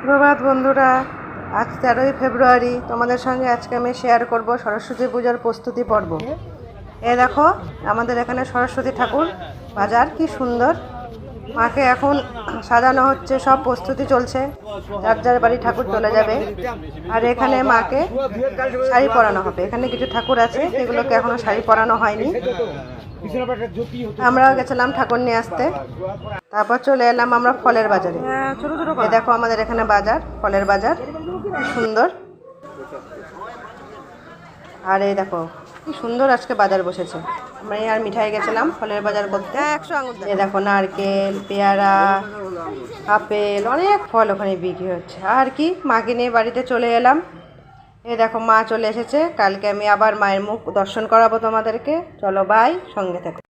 সুপ্রভাত বন্ধুরা, আজ 13ই ফেব্রুয়ারি। তোমাদের সঙ্গে আজকে আমি শেয়ার করব সরস্বতী পূজার প্রস্তুতি পর্ব। দেখো, আমাদের এখানে সরস্বতী ঠাকুর বাজার কি সুন্দর। মাকে এখন সাজানো হচ্ছে, সব প্রস্তুতি চলছে, যার যার বাড়ি ঠাকুর চলে যাবে। আর এখানে মাকে শাড়ি পরানো হবে। এখানে কিছু ঠাকুর আছে, এগুলোকে এখনো শাড়ি পরানো হয়নি। আমরাও গেছিলাম ঠাকুর নিয়ে আসতে। তারপর চলে এলাম আমরা ফলের বাজারে। দেখো, আমাদের এখানে বাজার, ফলের বাজার, সুন্দর। আর এই দেখো কি সুন্দর আজকে বাজার বসেছে। আমরা আর মিঠাই গেছিলাম ফলের বাজার করতে। এই দেখো, নারকেল, পেয়ারা, আপেল, অনেক ফল ওখানে বিক্রি হচ্ছে। আর কি, মাকে নিয়ে বাড়িতে চলে এলাম। এই দেখো, মা চলে এসেছে। কালকে আমি আবার মায়ের মুখ দর্শন করাবো তোমাদেরকে। চলো, বাই, সঙ্গে থেকো।